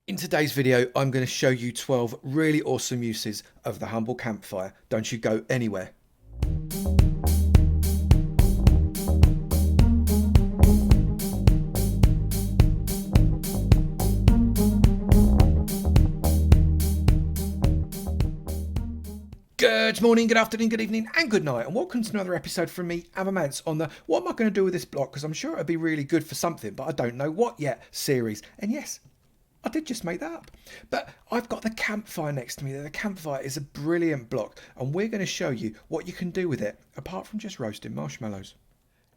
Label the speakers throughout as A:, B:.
A: In today's video, I'm going to show you 12 really awesome uses of the humble campfire. Don't you go anywhere. Good morning, good afternoon, good evening, and good night, and welcome to another episode from me, Avomance, on the What Am I Going to Do with This Block? Because I'm sure it'll be really good for something, but I don't know what yet series. And yes, I did just make that up. But I've got the campfire next to me. The campfire is a brilliant block, and we're going to show you what you can do with it, apart from just roasting marshmallows.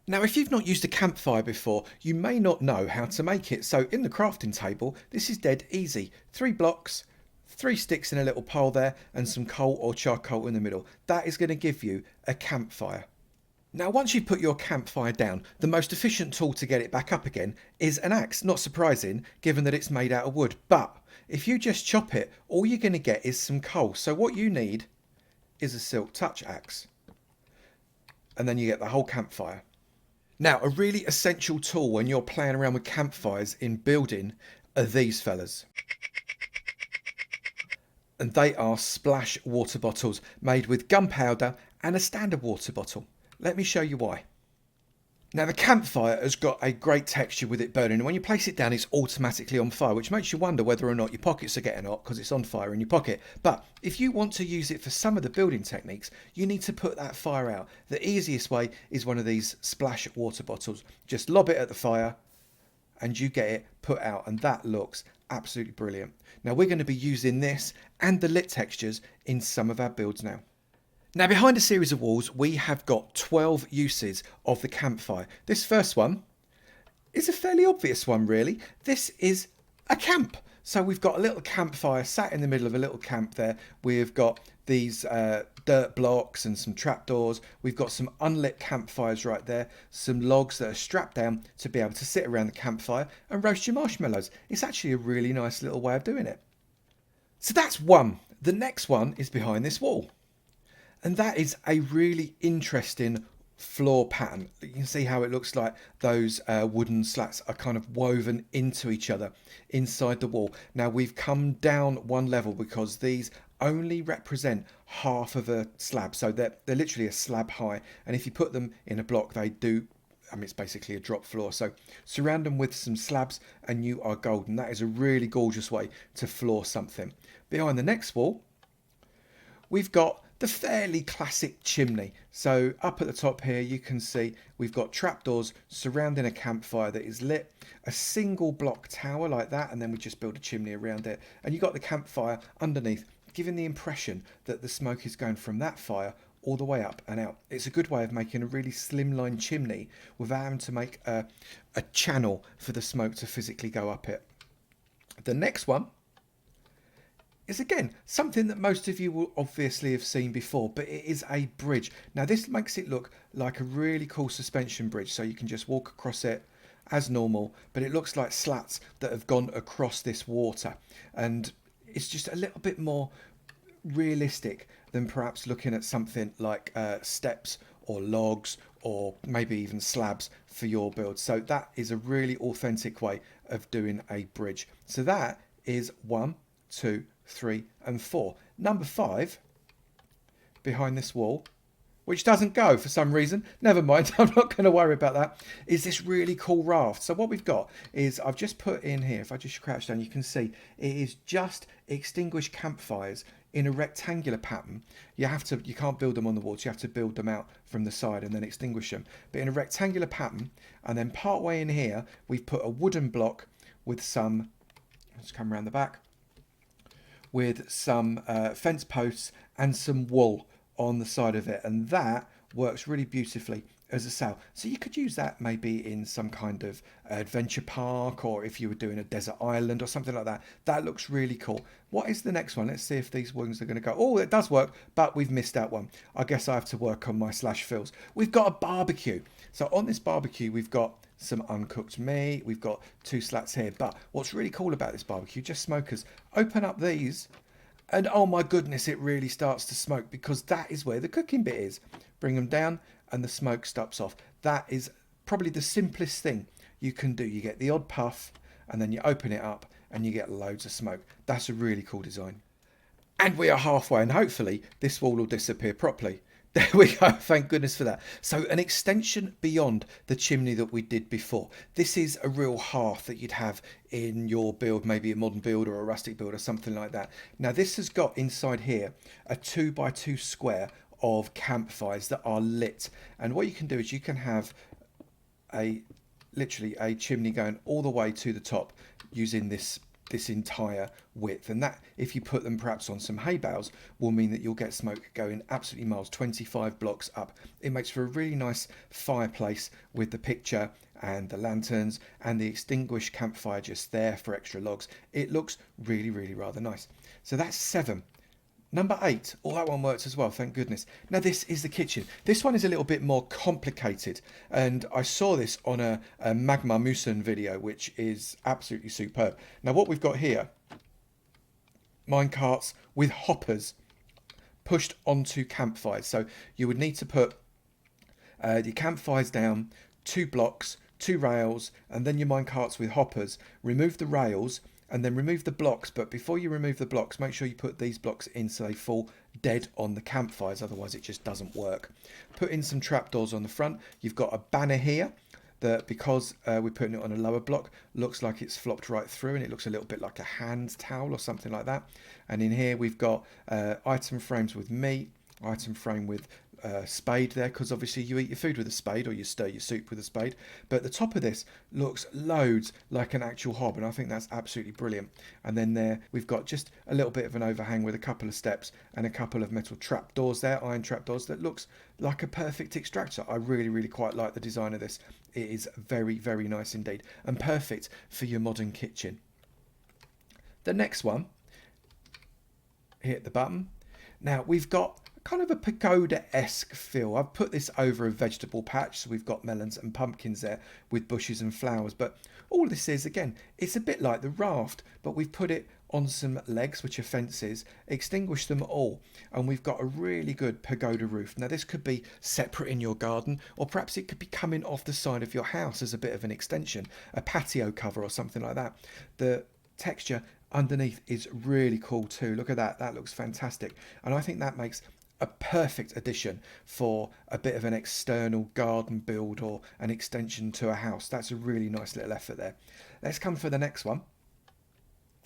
A: Now, if you've not used a campfire before, you may not know how to make it. So in the crafting table, this is dead easy. 3 blocks, 3 sticks in a little pile there, and some coal or charcoal in the middle. That is going to give you a campfire. Now, once you've put your campfire down, the most efficient tool to get it back up again is an axe. Not surprising, given that it's made out of wood. But if you just chop it, all you're going to get is some coal. So what you need is a silk touch axe. And then you get the whole campfire. Now, a really essential tool when you're playing around with campfires in building are these fellas. And they are splash water bottles made with gunpowder and a standard water bottle. Let me show you why. Now, the campfire has got a great texture with it burning, and when you place it down it's automatically on fire, which makes you wonder whether or not your pockets are getting hot because it's on fire in your pocket. But if you want to use it for some of the building techniques, you need to put that fire out. The easiest way is one of these splash water bottles. Just lob it at the fire and you get it put out, and that looks absolutely brilliant. Now, we're going to be using this and the lit textures in some of our builds now. Now, behind a series of walls, we have got 12 uses of the campfire. This first one is a fairly obvious one, really. This is a camp. So we've got a little campfire sat in the middle of a little camp there. We've got these dirt blocks and some trapdoors. We've got some unlit campfires right there. Some logs that are strapped down to be able to sit around the campfire and roast your marshmallows. It's actually a really nice little way of doing it. So that's one. The next one is behind this wall. And that is a really interesting floor pattern. You can see how it looks like those wooden slats are kind of woven into each other inside the wall. Now, we've come down one level because these only represent half of a slab. So they're literally a slab high. And if you put them in a block, they do, it's basically a drop floor. So surround them with some slabs and you are golden. That is a really gorgeous way to floor something. Behind the next wall, we've got the fairly classic chimney. So up at the top here, you can see we've got trapdoors surrounding a campfire that is lit, a single block tower like that, and then we just build a chimney around it. And you've got the campfire underneath, giving the impression that the smoke is going from that fire all the way up and out. It's a good way of making a really slimline chimney without having to make a channel for the smoke to physically go up it. The next one is again something that most of you will obviously have seen before, but it is a bridge. Now, this makes it look like a really cool suspension bridge, so you can just walk across it as normal, but it looks like slats that have gone across this water, and it's just a little bit more realistic than perhaps looking at something like steps or logs or maybe even slabs for your build. So that is a really authentic way of doing a bridge. So that is 1, 2, 3 and 4. Number 5 behind this wall, which doesn't go for some reason, never mind, I'm not going to worry about that, is this really cool raft. So what we've got is, I've just put in here, if I just crouch down, you can see it is just extinguished campfires in a rectangular pattern. You can't build them on the walls, you have to build them out from the side and then extinguish them, but in a rectangular pattern. And then part way in here we've put a wooden block with some, let's come around the back, with some fence posts and some wool on the side of it, and that works really beautifully as a sail. So you could use that maybe in some kind of adventure park, or if you were doing a desert island or something like that. That looks really cool. What is the next one? Let's see if these wings are going to go. Oh, it does work, but we've missed out one. I guess I have to work on my slash fills. We've got a barbecue. So on this barbecue we've got some uncooked meat, we've got 2 slats here, but what's really cool about this barbecue, just smokers, open up these and oh my goodness, it really starts to smoke, because that is where the cooking bit is. Bring them down and the smoke stops off. That is probably the simplest thing you can do. You get the odd puff and then you open it up and you get loads of smoke. That's a really cool design. And we are halfway, and hopefully this wall will disappear properly. There we go, thank goodness for that. So an extension beyond the chimney that we did before. This is a real hearth that you'd have in your build, maybe a modern build or a rustic build or something like that. Now this has got inside here a 2x2 square of campfires that are lit. And what you can do is you can have literally a chimney going all the way to the top using this entire width, and that, if you put them perhaps on some hay bales, will mean that you'll get smoke going absolutely miles, 25 blocks up. It makes for a really nice fireplace with the picture and the lanterns and the extinguished campfire just there for extra logs. It looks really, really rather nice. So that's 7. Number 8, that one works as well, thank goodness. Now this is the kitchen. This one is a little bit more complicated, and I saw this on a Magma Musen video, which is absolutely superb. Now what we've got here, minecarts with hoppers pushed onto campfires. So you would need to put the campfires down 2 blocks, 2 rails, and then your minecarts with hoppers. Remove the rails, and then remove the blocks, but before you remove the blocks, make sure you put these blocks in so they fall dead on the campfires, otherwise it just doesn't work. Put in some trapdoors on the front. You've got a banner here that, because we're putting it on a lower block, looks like it's flopped right through, and it looks a little bit like a hand towel or something like that. And in here we've got item frames with meat, item frame with spade there, because obviously you eat your food with a spade, or you stir your soup with a spade. But the top of this looks loads like an actual hob, and I think that's absolutely brilliant. And then there we've got just a little bit of an overhang with a couple of steps and a couple of metal trapdoors there, iron trapdoors, that looks like a perfect extractor. I really, really quite like the design of this. It is very, very nice indeed, and perfect for your modern kitchen. The next one, hit the button. Now we've got kind of a pagoda-esque feel. I've put this over a vegetable patch, so we've got melons and pumpkins there with bushes and flowers. But all this is, again, it's a bit like the raft, but we've put it on some legs, which are fences, extinguished them all, and we've got a really good pagoda roof. Now this could be separate in your garden, or perhaps it could be coming off the side of your house as a bit of an extension, a patio cover or something like that. The texture underneath is really cool too. Look at that, that looks fantastic, and I think that makes a perfect addition for a bit of an external garden build or an extension to a house. That's a really nice little effort there. Let's come for the next one.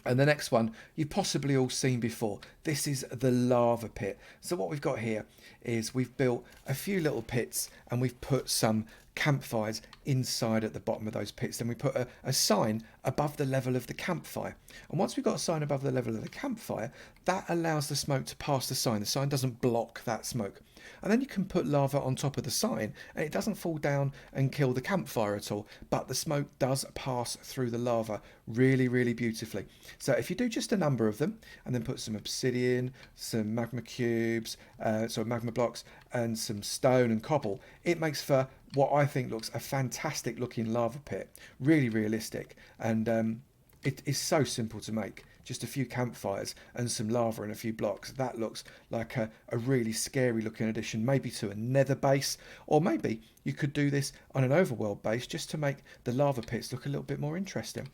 A: And the next one you've possibly all seen before. This is the lava pit. So what we've got here is we've built a few little pits, and we've put some campfires inside at the bottom of those pits. Then we put a sign above the level of the campfire, and once we've got a sign above the level of the campfire, that allows the smoke to pass the sign. The sign doesn't block that smoke, and then you can put lava on top of the sign, and it doesn't fall down and kill the campfire at all, but the smoke does pass through the lava really, really beautifully. So if you do just a number of them, and then put some obsidian, some magma cubes, magma blocks, and some stone and cobble, it makes for what I think looks a fantastic looking lava pit. Really realistic, and it is so simple to make. Just a few campfires and some lava and a few blocks. That looks like a really scary looking addition, maybe to a nether base, or maybe you could do this on an overworld base just to make the lava pits look a little bit more interesting.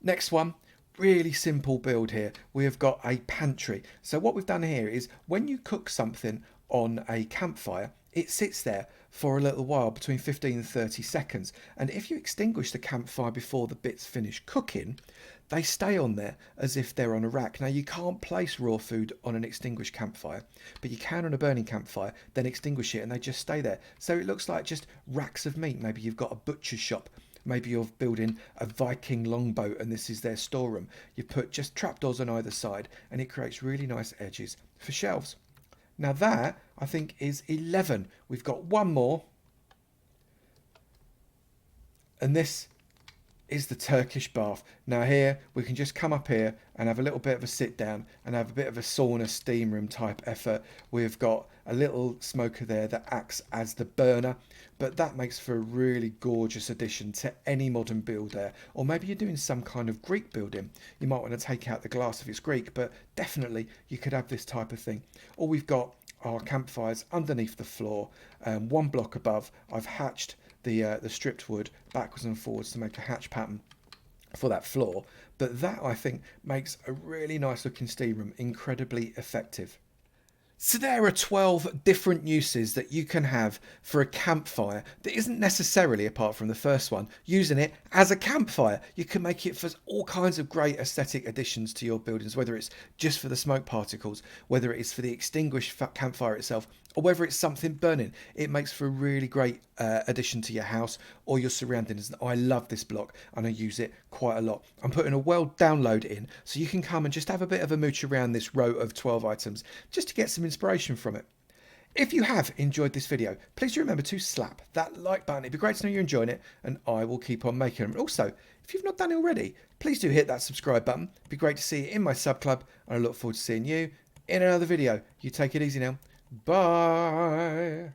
A: Next one, really simple build here. We have got a pantry. So what we've done here is when you cook something on a campfire, it sits there for a little while, between 15 and 30 seconds. And if you extinguish the campfire before the bits finish cooking, they stay on there as if they're on a rack. Now you can't place raw food on an extinguished campfire, but you can on a burning campfire, then extinguish it and they just stay there. So it looks like just racks of meat. Maybe you've got a butcher's shop. Maybe you're building a Viking longboat and this is their storeroom. You put just trapdoors on either side, and it creates really nice edges for shelves. Now that, I think, is 11. We've got one more. And this is the Turkish bath. Now here, we can just come up here and have a little bit of a sit down and have a bit of a sauna steam room type effort. We've got a little smoker there that acts as the burner, but that makes for a really gorgeous addition to any modern build there. Or maybe you're doing some kind of Greek building. You might want to take out the glass if it's Greek, but definitely you could have this type of thing. Or we've got our campfires underneath the floor, one block above. I've hatched the stripped wood backwards and forwards to make a hatch pattern, for that floor. But that, I think, makes a really nice looking steam room incredibly effective. So there are 12 different uses that you can have for a campfire that isn't necessarily, apart from the first one, using it as a campfire. You can make it for all kinds of great aesthetic additions to your buildings, whether it's just for the smoke particles, whether it is for the extinguished campfire itself, or whether it's something burning. It makes for a really great addition to your house or your surroundings. I love this block and I use it quite a lot. I'm putting a world download in so you can come and just have a bit of a mooch around this row of 12 items just to get some inspiration from it. If you have enjoyed this video, please remember to slap that like button. It'd be great to know you're enjoying it, and I will keep on making them. Also, if you've not done it already, please do hit that subscribe button. It'd be great to see you in my sub club, and I look forward to seeing you in another video. You take it easy now. Bye.